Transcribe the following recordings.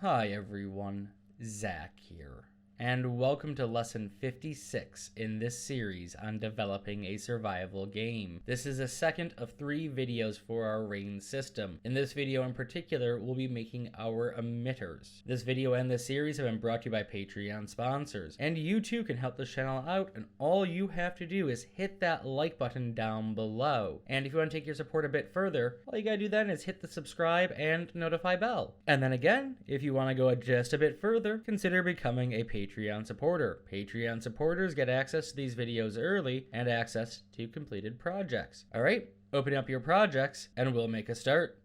Hi everyone, Zach here, and welcome to lesson 56 in this series on developing a survival game. This is the second of 3 videos for our rain system. In this video in particular, we'll be making our emitters. This video and this series have been brought to you by Patreon sponsors, and you too can help this channel out, and all you have to do is hit that like button down below. And if you want to take your support a bit further, all you gotta do then is hit the subscribe and notify bell. And then again, if you want to go just a bit further, consider becoming a Patreon supporter. Patreon supporters get access to these videos early and access to completed projects. Alright, open up your projects and we'll make a start.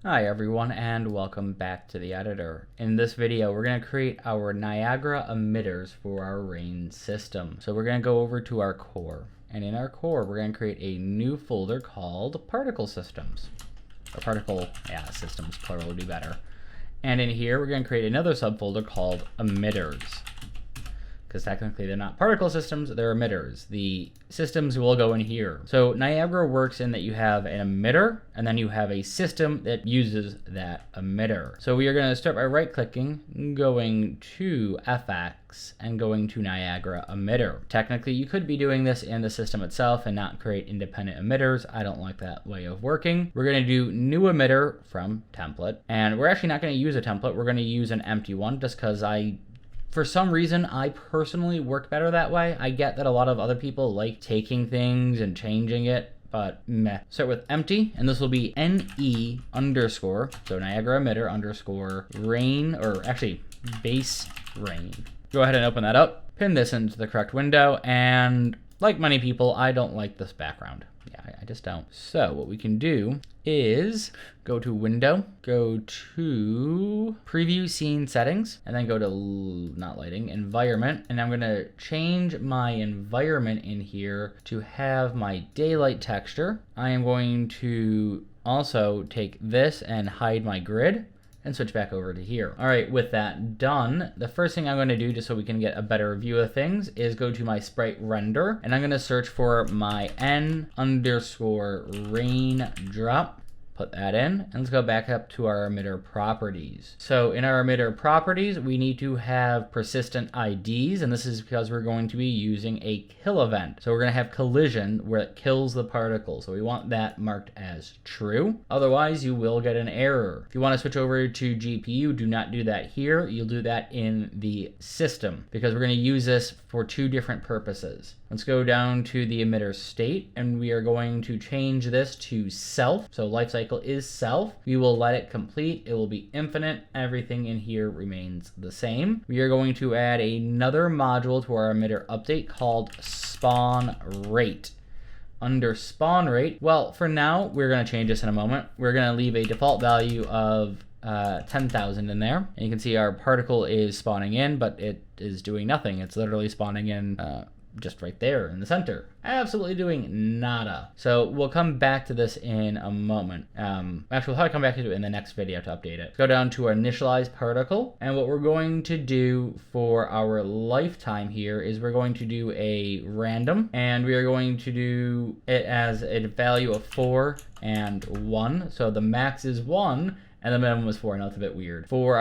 Hi everyone and welcome back to the editor. In this video we're going to create our Niagara Emitters for our rain system. So we're going to go over to our core, and in our core we're going to create a new folder called particle systems. Or particle, systems plural would be better. And in here we're going to create another subfolder called emitters, because technically they're not particle systems, they're emitters. The systems will go in here. So Niagara works in that you have an emitter, and then you have a system that uses that emitter. So we are going to start by right-clicking, going to FX, and going to Niagara Emitter. Technically, you could be doing this in the system itself and not create independent emitters. I don't like that way of working. We're going to do new emitter from template, and we're actually not going to use a template. We're going to use an empty one just because for some reason, I personally work better that way. I get that a lot of other people like taking things and changing it, but meh. Start with empty, and this will be NE underscore, so Niagara Emitter underscore rain, or actually base rain. Go ahead and open that up, pin this into the correct window, and like many people, I don't like this background. Yeah, I just don't. So what we can do is go to window, go to preview scene settings, and then go to not lighting, environment, and I'm gonna change my environment in here to have my daylight texture. I am going to also take this and hide my grid and switch back over to here. All right, with that done, the first thing I'm gonna do, just so we can get a better view of things, is go to my sprite render, and I'm gonna search for my N underscore raindrop. Put that in, and let's go back up to our emitter properties. So in our emitter properties, we need to have persistent IDs, and this is because we're going to be using a kill event. So we're going to have collision where it kills the particle. So we want that marked as true. Otherwise, you will get an error. If you want to switch over to GPU, do not do that here. You'll do that in the system, because we're going to use this for 2 different purposes. Let's go down to the emitter state, and we are going to change this to self. So life cycle is self. We will let it complete. It will be infinite. Everything in here remains the same. We are going to add another module to our emitter update called spawn rate. Under spawn rate, well, for now, we're going to change this in a moment. We're going to leave a default value of 10,000 in there. And you can see our particle is spawning in, but it is doing nothing. It's literally spawning in just right there in the center. Absolutely doing nada. So we'll come back to this in a moment. Actually, we'll probably come back to it in the next video to update it. Go down to our initialize particle, and what we're going to do for our lifetime here is we're going to do a random, and we are going to do it as a value of 4 and 1. So the max is 1, and the minimum is 4. Now it's a bit weird. For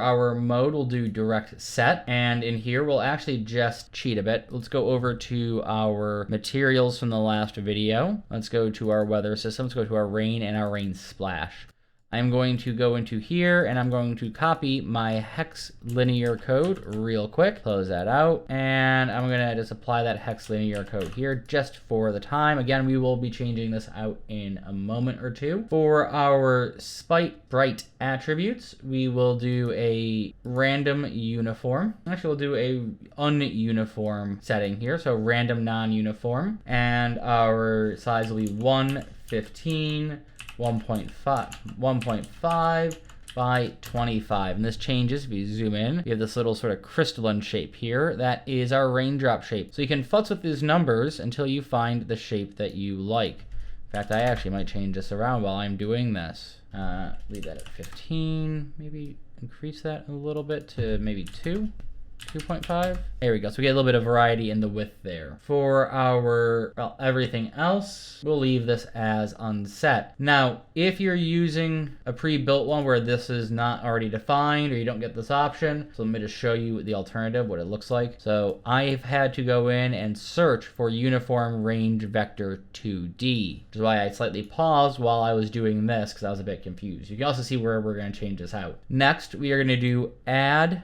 our mode, we'll do direct set, and in here we'll actually just cheat a bit. Let's go over to our materials from the last video. Let's go to our weather system. Let's go to our rain and our rain splash. I'm going to go into here, and I'm going to copy my hex linear code real quick. Close that out, and I'm gonna just apply that hex linear code here just for the time. Again, we will be changing this out in a moment or two. For our sprite attributes, we will do a random uniform. Actually, we'll do a ununiform setting here, so random non-uniform, and our size will be 115. 1.5 by 25, and this changes if you zoom in. You have this little sort of crystalline shape here. That is our raindrop shape. So you can futz with these numbers until you find the shape that you like. In fact, I actually might change this around while I'm doing this. Leave that at 15, maybe increase that a little bit to maybe 2. 2.5. There we go. So we get a little bit of variety in the width there. For our, well, everything else, we'll leave this as unset. Now, if you're using a pre-built one where this is not already defined or you don't get this option, so let me just show you the alternative, what it looks like. So I've had to go in and search for uniform range vector 2D, which is why I slightly paused while I was doing this because I was a bit confused. You can also see where we're going to change this out. Next, we are going to do add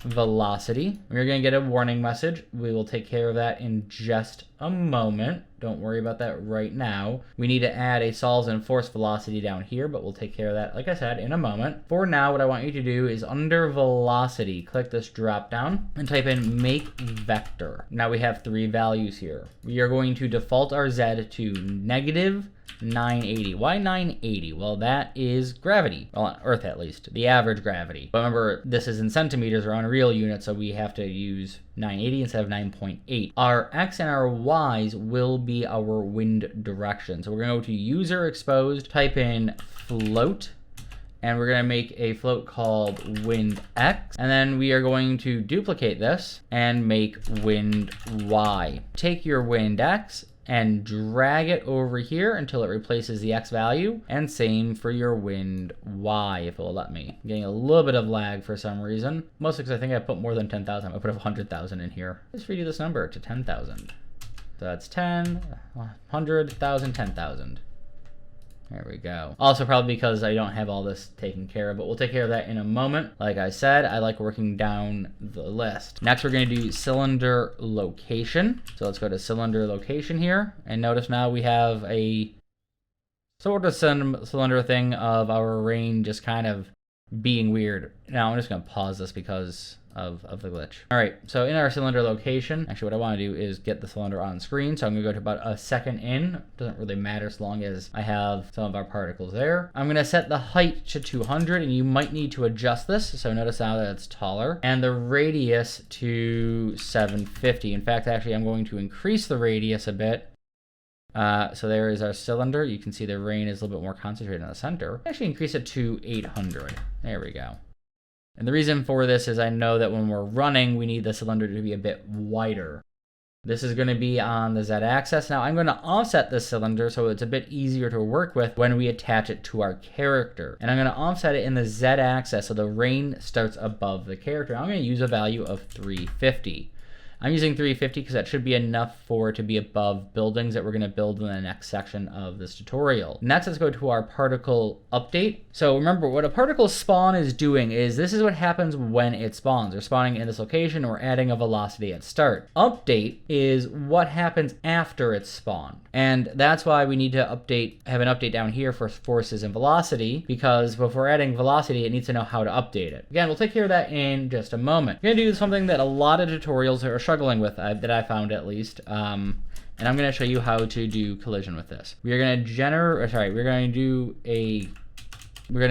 velocity. We're going to get a warning message. We will take care of that in just a moment. Don't worry about that right now. We need to add a solves and force velocity down here, but we'll take care of that, like I said, in a moment. For now, what I want you to do is under velocity, click this drop down and type in make vector. Now we have 3 values here. We are going to default our Z to negative 980. Why 980? Well, that is gravity. Well, on Earth at least, the average gravity. But remember, this is in centimeters or on real units, so we have to use 980 instead of 9.8. Our X and our Y's will be our wind direction. So we're gonna go to user exposed, type in float, and we're gonna make a float called wind X, and then we are going to duplicate this and make wind Y. Take your wind X and drag it over here until it replaces the X value, and same for your wind Y if it will let me. I'm getting a little bit of lag for some reason, mostly because I think I put more than 10,000. I put 100,000 in here. Let's redo this number to 10,000. So that's 10, 100,000, 10,000. There we go. Also probably because I don't have all this taken care of, but we'll take care of that in a moment. Like I said, I like working down the list. Next, we're going to do cylinder location. So let's go to cylinder location here. And notice now we have a sort of cylinder thing of our rain just kind of being weird. Now I'm just going to pause this because of the glitch. All right, so in our cylinder location, actually what I want to do is get the cylinder on screen. So I'm gonna go to about a second in. Doesn't really matter as long as I have some of our particles there. I'm gonna set the height to 200, and you might need to adjust this. So notice now that it's taller, and the radius to 750. In fact, actually I'm going to increase the radius a bit. So there is our cylinder. You can see the rain is a little bit more concentrated in the center. Actually increase it to 800. There we go. And the reason for this is I know that when we're running, we need the cylinder to be a bit wider. This is going to be on the Z-axis. Now I'm going to offset this cylinder so it's a bit easier to work with when we attach it to our character. And I'm going to offset it in the Z-axis so the rain starts above the character. I'm going to use a value of 350. I'm using 350 because that should be enough for it to be above buildings that we're going to build in the next section of this tutorial. Next, let's go to our particle update. So remember, what a particle spawn is doing is this is what happens when it spawns. They're spawning in this location or adding a velocity at start. Update is what happens after it's spawned. And that's why we need to have an update down here for forces and velocity, because before adding velocity, it needs to know how to update it. Again, we'll take care of that in just a moment. We're going to do something that a lot of tutorials are struggling with, that I found at least. And I'm going to show you how to do collision with this. We're going to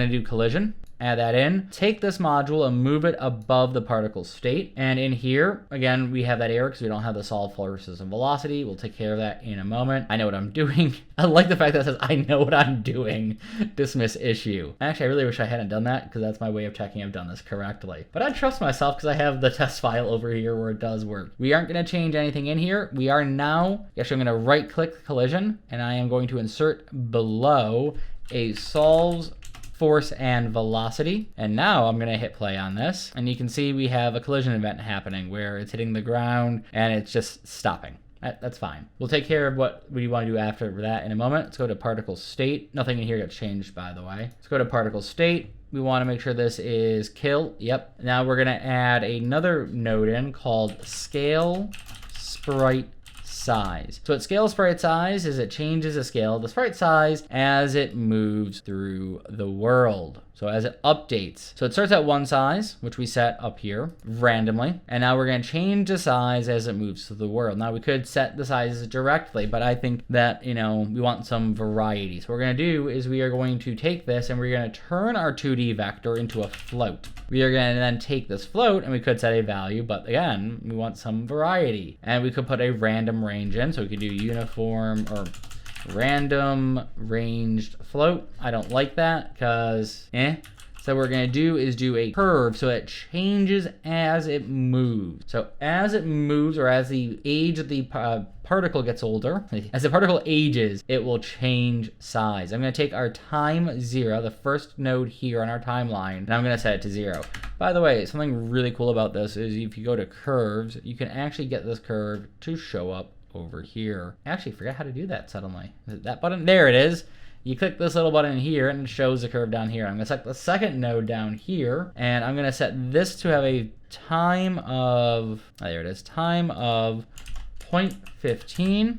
do collision. Add that in, take this module and move it above the particle state. And in here, again, we have that error because we don't have the solid forces and velocity. We'll take care of that in a moment. I know what I'm doing. I like the fact that it says, I know what I'm doing. Dismiss issue. Actually, I really wish I hadn't done that because that's my way of checking I've done this correctly. But I trust myself because I have the test file over here where it does work. We aren't going to change anything in here. We are now, actually I'm going to right click collision, and I am going to insert below a solves force and velocity. And now I'm gonna hit play on this, and you can see we have a collision event happening where it's hitting the ground and it's just stopping. That's fine. We'll take care of what we want to do after that in a moment. Let's go to particle state. Nothing in here got changed, by the way. Let's go to particle state. We want to make sure this is kill. Yep. Now we're gonna add another node in called scale sprite size. So what scale sprite size is it changes the scale of the sprite size as it moves through the world. So as it updates. So it starts at one size, which we set up here randomly. And now we're going to change the size as it moves through the world. Now we could set the sizes directly, but I think that, we want some variety. So what we're going to do is we are going to take this and we're going to turn our 2D vector into a float. We are going to then take this float and we could set a value, but again, we want some variety. And we could put a random range in. So we could do uniform or random ranged float. I don't like that because So what we're going to do is do a curve so it changes as it moves. So as it moves, or as the age of the particle gets older, as the particle ages, it will change size. I'm going to take our time 0, the first node here on our timeline, and I'm going to set it to 0. By the way, something really cool about this is if you go to curves, you can actually get this curve to show up over here. I actually forgot how to do that suddenly. Is it that button? There it is. You click this little button here and it shows the curve down here. I'm going to select the second node down here, and I'm going to set this to have a time of, there it is, time of 0.15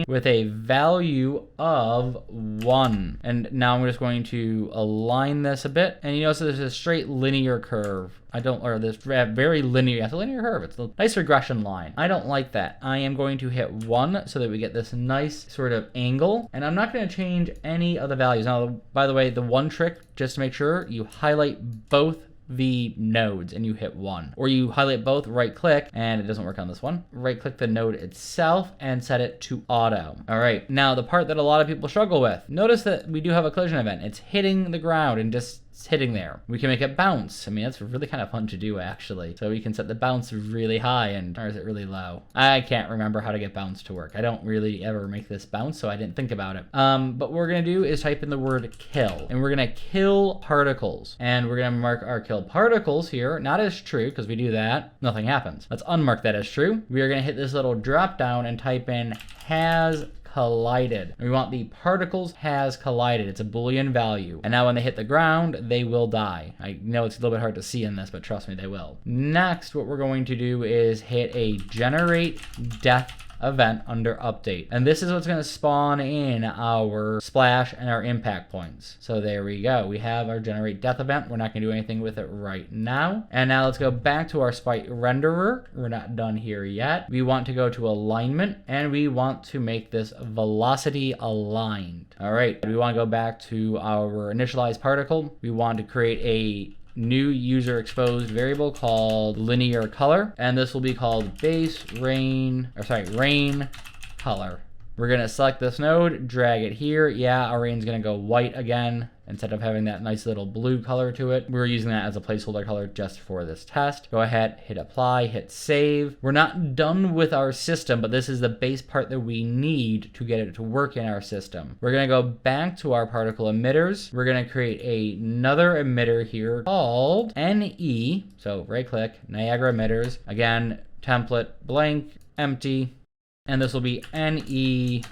with a value of 1. And now I'm just going to align this a bit. And you notice there's a straight linear curve. This very linear, it's a linear curve. It's a nice regression line. I don't like that. I am going to hit 1 so that we get this nice sort of angle. And I'm not going to change any of the values. Now, by the way, the one trick, just to make sure, you highlight both the nodes and you hit 1, or you highlight both, right click, and it doesn't work on this one. Right click the node itself and set it to auto. All right, now the part that a lot of people struggle with, notice that we do have a collision event. It's hitting the ground and just hitting there. We can make it bounce. I mean, that's really kind of fun to do, actually. So we can set the bounce really high, and or is it really low? I can't remember how to get bounce to work. I don't really ever make this bounce, so I didn't think about it. But what we're gonna do is type in the word kill, and we're gonna kill particles, and we're gonna mark our kill particles here, not as true, because we do that, nothing happens. Let's unmark that as true. We are gonna hit this little drop down and type in has collided. We want the particles has collided. It's a Boolean value. And now when they hit the ground, they will die. I know it's a little bit hard to see in this, but trust me, they will. Next, what we're going to do is hit a generate death event under update. And this is what's going to spawn in our splash and our impact points. So there we go. We have our generate death event. We're not going to do anything with it right now. And now let's go back to our sprite renderer. We're not done here yet. We want to go to alignment, and we want to make this velocity aligned. All right. We want to go back to our initialized particle. We want to create a new user exposed variable called linear color, and this will be called rain color. We're gonna select this node, drag it here. Yeah, our rain's gonna go white again instead of having that nice little blue color to it. We're using that as a placeholder color just for this test. Go ahead, hit apply, hit save. We're not done with our system, but this is the base part that we need to get it to work in our system. We're gonna go back to our particle emitters. We're gonna create another emitter here called NE. So right click, Niagara Emitters. Again, template, blank, empty. And this will be NE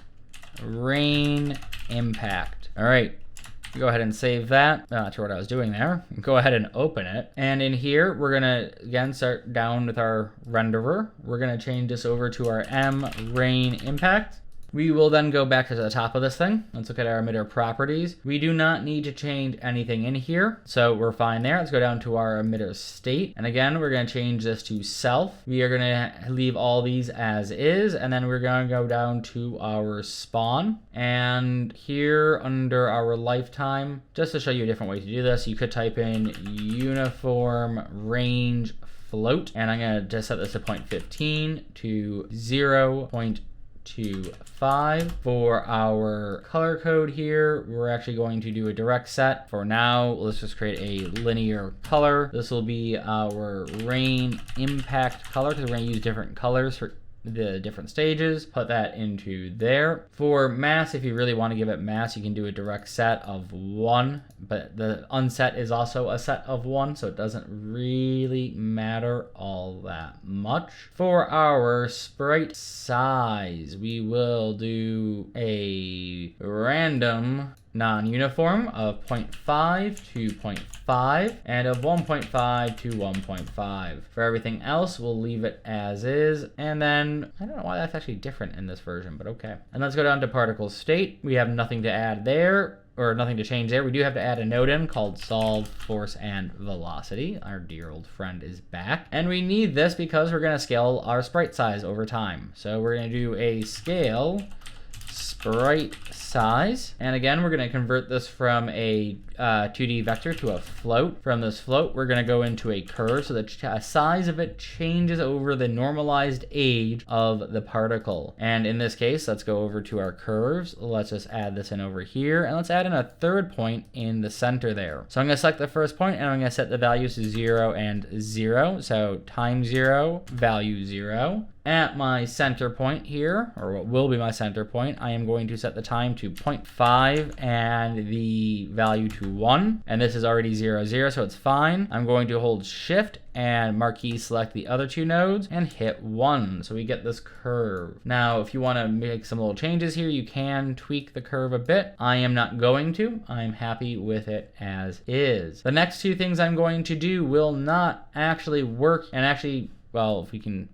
rain impact. All right. Go ahead and save that. Not sure what I was doing there. Go ahead and open it. And in here, we're gonna, again, start down with our renderer. We're gonna change this over to our rain impact. We will then go back to the top of this thing. Let's look at our emitter properties. We do not need to change anything in here, so we're fine there. Let's go down to our emitter state. And again, we're gonna change this to self. We are gonna leave all these as is, and then we're gonna go down to our spawn. And here under our lifetime, just to show you a different way to do this, you could type in uniform range float. And I'm gonna just set this to 0.15 to 0.25. For our color code here, we're actually going to do a direct set. For now, let's just create a linear color. This will be our rain impact color, because we're going to use different colors for the different stages. Put that into there. For mass, if you really want to give it mass, you can do a direct set of 1, but the unset is also a set of 1, so it doesn't really matter all that much. For our sprite size, we will do a random non-uniform of 0.5 to 0.5 and of 1.5 to 1.5. For everything else, we'll leave it as is. And then, I don't know why that's actually different in this version, but okay. And let's go down to particle state. We have nothing to add there, or nothing to change there. We do have to add a node in called solve, force, and velocity. Our dear old friend is back. And we need this because we're gonna scale our sprite size over time. So we're gonna do a scale sprite size. And again, we're going to convert this from a 2D vector to a float. From this float, we're going to go into a curve so the size of it changes over the normalized age of the particle. And in this case, let's go over to our curves. Let's just add this in over here, and let's add in a third point in the center there. So I'm going to select the first point, and I'm going to set the values to 0 and 0. So time 0, value 0. At my center point here, or what will be my center point, I am going to set the time to 0.5 and the value to 1. And this is already 0, 0, so it's fine. I'm going to hold shift and marquee select the other two nodes and hit 1. So we get this curve. Now, if you want to make some little changes here, you can tweak the curve a bit. I am not going to. I'm happy with it as is. The next two things I'm going to do will not actually work, and actually, well,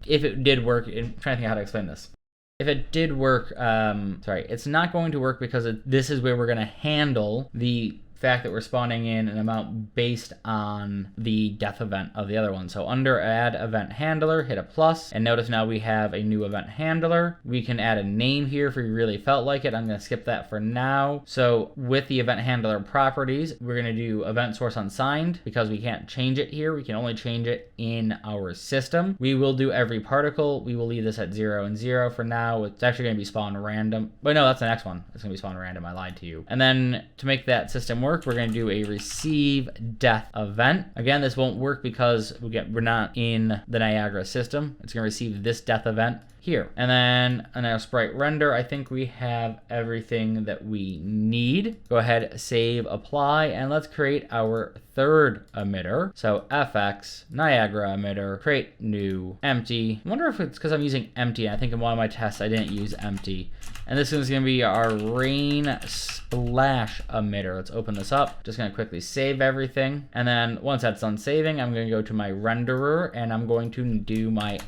if it did work, I'm trying to think how to explain this. If it did work, it's not going to work because this is where we're going to handle the fact that we're spawning in an amount based on the death event of the other one. So under add event handler, hit a plus, and notice now we have a new event handler. We can add a name here if we really felt like it. I'm going to skip that for now. So with the event handler properties, we're going to do event source unsigned because we can't change it here. We can only change it in our system. We will do every particle. We will leave this at 0 and 0 for now. It's actually going to be spawned random. But no, that's the next one. It's going to be spawned random. I lied to you. And then to make that system work, we're going to do a receive death event. Again, this won't work because we're not in the Niagara system. It's going to receive this death event here. And then on our sprite render, I think we have everything that we need. Go ahead, save, apply, and let's create our third emitter. So fx, Niagara emitter, create new, empty. I wonder if it's because I'm using empty. I think in one of my tests I didn't use empty. And this is going to be our rain splash emitter. Let's open this up. Just going to quickly save everything. And then once that's done saving, I'm going to go to my renderer and I'm going to do my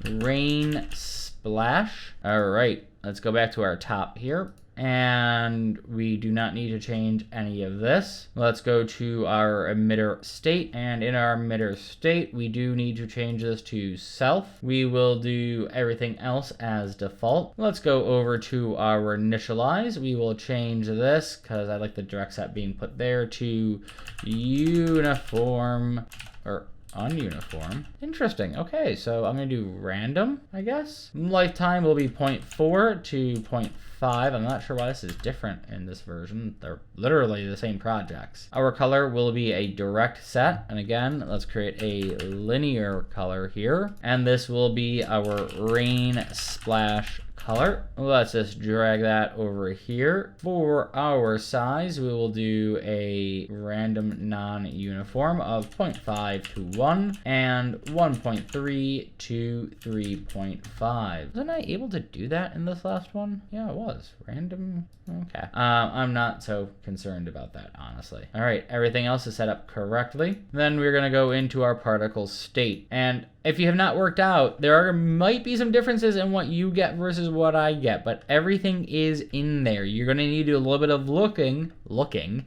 rain splash. All right, let's go back to our top here. And we do not need to change any of this. Let's go to our emitter state. And in our emitter state, we do need to change this to self. We will do everything else as default. Let's go over to our initialize. We will change this, because I like the direct set being put there, to uniform, or ununiform. Interesting. Okay, so I'm going to do random, I guess. Lifetime will be 0.4 to 0.5. I'm not sure why this is different in this version. They're literally the same projects. Our color will be a direct set. And again, let's create a linear color here. And this will be our rain splash color. Let's just drag that over here. For our size, we will do a random non-uniform of 0.5 to 1 and 1.3 to 3.5. Wasn't I able to do that in this last one? Yeah, it was. Random. Okay. I'm not so concerned about that, honestly. All right, everything else is set up correctly. Then we're gonna go into our particle state. And if you have not worked out, might be some differences in what you get versus what I get, but everything is in there. You're gonna need to do a little bit of looking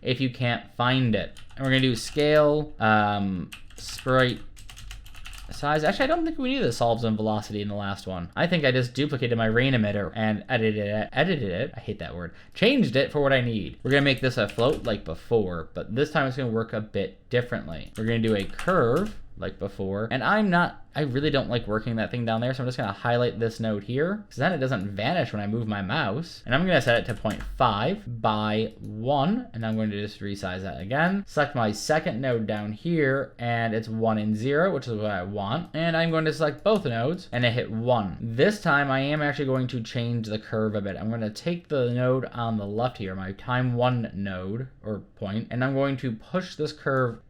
if you can't find it. And we're gonna do scale, sprite size. Actually, I don't think we needed the solves and velocity in the last one. I think I just duplicated my rain emitter and edited it. I hate that word. Changed it for what I need. We're gonna make this a float like before, but this time it's gonna work a bit differently. We're gonna do a curve like before, and I really don't like working that thing down there, so I'm just gonna highlight this node here, because then it doesn't vanish when I move my mouse. And I'm gonna set it to 0.5 by 1, and I'm going to just resize that again. Select my second node down here, and it's 1 and 0, which is what I want. And I'm going to select both nodes, and I hit 1. This time I am actually going to change the curve a bit. I'm gonna take the node on the left here, my time 1 node, or point, and I'm going to push this curve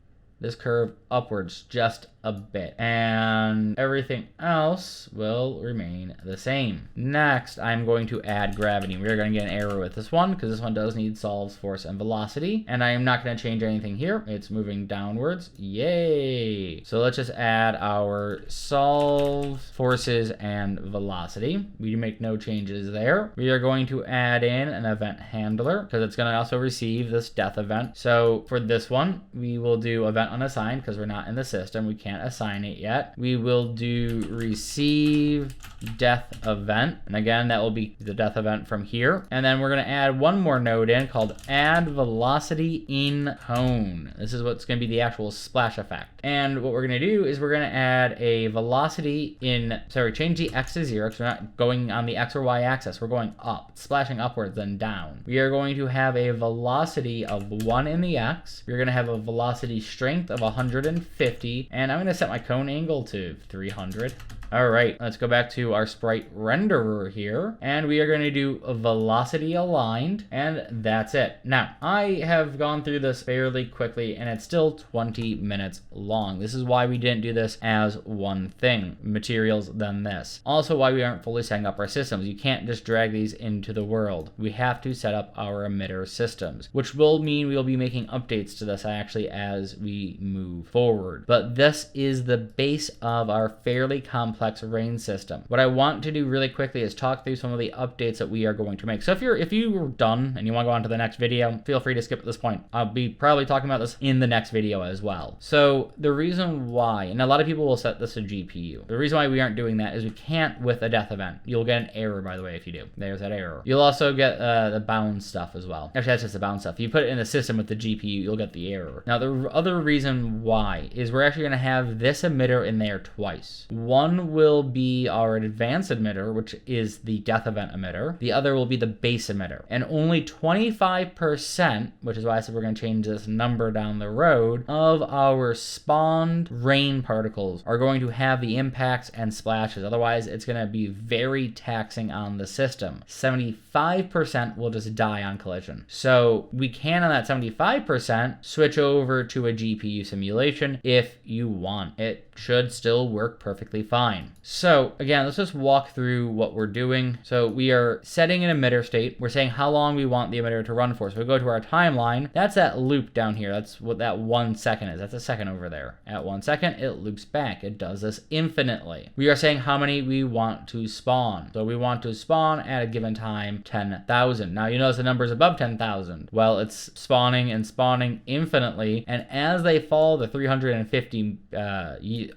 upwards just a bit, and everything else will remain the same. Next, I'm going to add gravity. We're going to get an error with this one because this one does need solves, force, and velocity, and I am not going to change anything here. It's moving downwards. Yay! So let's just add our solves, forces, and velocity. We make no changes there. We are going to add in an event handler because it's going to also receive this death event. So for this one, we will do event unassigned because we're not in the system. We can't can't assign it yet. We will do receive death event. And again, that will be the death event from here. And then we're going to add one more node in called add velocity in cone. This is what's going to be the actual splash effect. And what we're going to do is we're going to add a velocity in, sorry, change the X to 0 because we're not going on the X or Y axis. We're going up, splashing upwards then down. We are going to have a velocity of 1 in the X. We're going to have a velocity strength of 150. And I'm going to set my cone angle to 300. All right, let's go back to our sprite renderer here, and we are going to do a velocity aligned, and that's it. Now, I have gone through this fairly quickly, and it's still 20 minutes long. This is why we didn't do this as one thing, materials then this. Also why we aren't fully setting up our systems. You can't just drag these into the world. We have to set up our emitter systems, which will mean we'll be making updates to this actually as we move forward. But this is the base of our fairly complex rain system. What I want to do really quickly is talk through some of the updates that we are going to make. So if you're done and you want to go on to the next video, feel free to skip at this point. I'll be probably talking about this in the next video as well. So the reason why, and a lot of people will set this to GPU. The reason why we aren't doing that is we can't with a death event. You'll get an error, by the way, if you do. There's that error. You'll also get the bound stuff as well. Actually, that's just the bound stuff. If you put it in the system with the GPU, you'll get the error. Now, the other reason why is we're actually going to have this emitter in there twice. One will be our advanced emitter, which is the death event emitter. The other will be the base emitter. And only 25%, which is why I said we're going to change this number down the road, of our spawned rain particles are going to have the impacts and splashes. Otherwise, it's going to be very taxing on the system. 75% will just die on collision. So we can, on that 75%, switch over to a GPU simulation if you want. It should still work perfectly fine. So again, let's just walk through what we're doing. So we are setting an emitter state. We're saying how long we want the emitter to run for. So we go to our timeline. That's that loop down here. That's what that 1 second is. That's a second over there. At 1 second, it loops back. It does this infinitely. We are saying how many we want to spawn. So we want to spawn at a given time 10,000. Now you notice the number is above 10,000. Well, it's spawning and spawning infinitely. And as they fall, the 350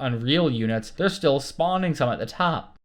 Unreal units, they're still spawning some at the top.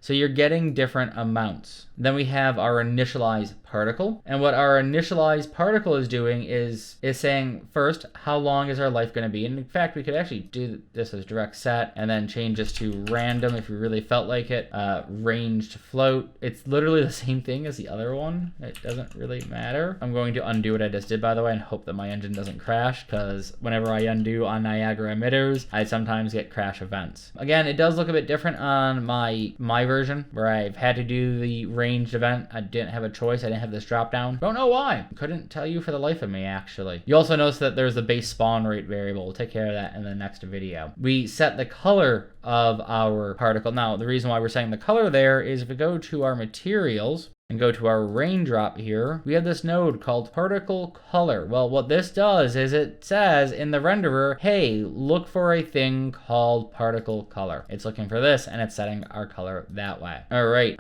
So you're getting different amounts. Then we have our initialized particle. And what our initialized particle is doing is saying first, how long is our life going to be? And in fact, we could actually do this as direct set and then change this to random if we really felt like it. Range to float. It's literally the same thing as the other one. It doesn't really matter. I'm going to undo what I just did, by the way, and hope that my engine doesn't crash, because whenever I undo on Niagara Emitters, I sometimes get crash events. Again, it does look a bit different on my version, where I've had to do the ranged event. I didn't have a choice. I didn't have this drop down. Don't know why. Couldn't tell you for the life of me, actually. You also notice that there's the base spawn rate variable. We'll take care of that in the next video. We set the color of our particle. Now, the reason why we're setting the color there is if we go to our materials and go to our raindrop here, we have this node called particle color. Well, what this does is it says in the renderer, hey, look for a thing called particle color. It's looking for this and it's setting our color that way. All right,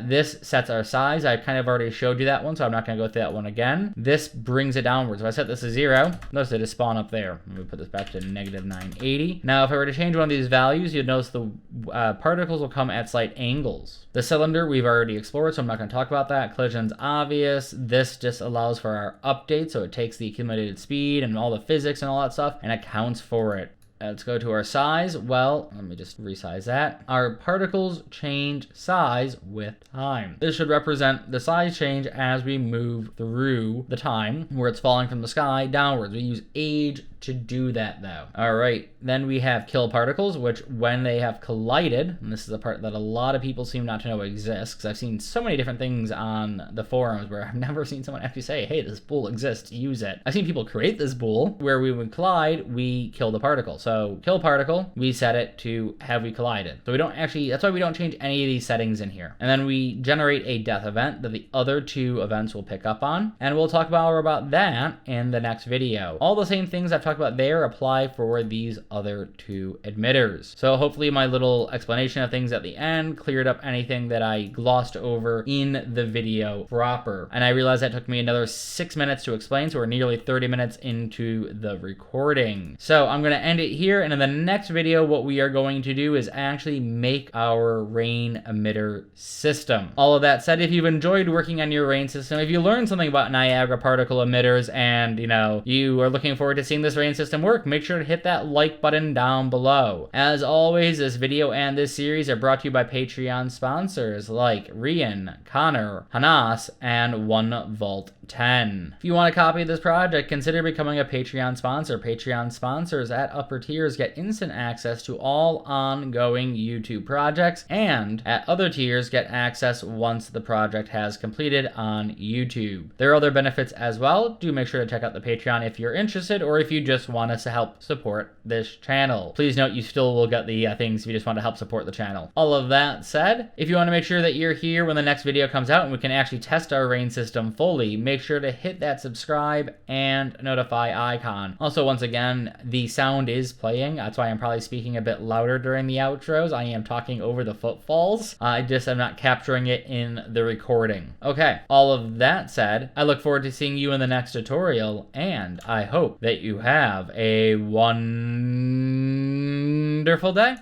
this sets our size. I kind of already showed you that one, so I'm not gonna go through that one again. This brings it downwards. If I set this to 0, notice it just spawn up there. Let me put this back to -980. Now, if I were to change one of these values, you'd notice the particles will come at slight angles. The cylinder we've already explored, so I'm not gonna talk about that. Collision's obvious. This just allows for our update, so it takes the accumulated speed and all the physics and all that stuff and accounts for it. Let's go to our size. Well, let me just resize that. Our particles change size with time. This should represent the size change as we move through the time where it's falling from the sky downwards. We use age to do that though. All right, then we have kill particles, which when they have collided, and this is the part that a lot of people seem not to know exists, because I've seen so many different things on the forums where I've never seen someone actually say, hey, this bool exists, use it. I've seen people create this bool where we would collide, we kill the particle. So kill particle, we set it to have we collided. So we don't actually, that's why we don't change any of these settings in here. And then we generate a death event that the other two events will pick up on. And we'll talk more about that in the next video. All the same things I've talked talked about there apply for these other two emitters. So hopefully my little explanation of things at the end cleared up anything that I glossed over in the video proper. And I realized that took me another 6 minutes to explain, so we're nearly 30 minutes into the recording. So I'm going to end it here, and in the next video what we are going to do is actually make our rain emitter system. All of that said, if you've enjoyed working on your rain system, if you learned something about Niagara particle emitters and you are looking forward to seeing this rain system work, make sure to hit that like button down below. As always, this video and this series are brought to you by Patreon sponsors like Rian, Connor, Hanas, and 1Vault10. If you want a copy of this project, consider becoming a Patreon sponsor. Patreon sponsors at upper tiers get instant access to all ongoing YouTube projects, and at other tiers get access once the project has completed on YouTube. There are other benefits as well. Do make sure to check out the Patreon if you're interested, or if you just want us to help support this channel. Please note you still will get the things if you just want to help support the channel. All of that said, if you want to make sure that you're here when the next video comes out and we can actually test our rain system fully, make sure to hit that subscribe and notify icon. Also, once again, the sound is playing. That's why I'm probably speaking a bit louder during the outros. I am talking over the footfalls. I'm not capturing it in the recording. Okay, all of that said, I look forward to seeing you in the next tutorial, and I hope that you have a wonderful day.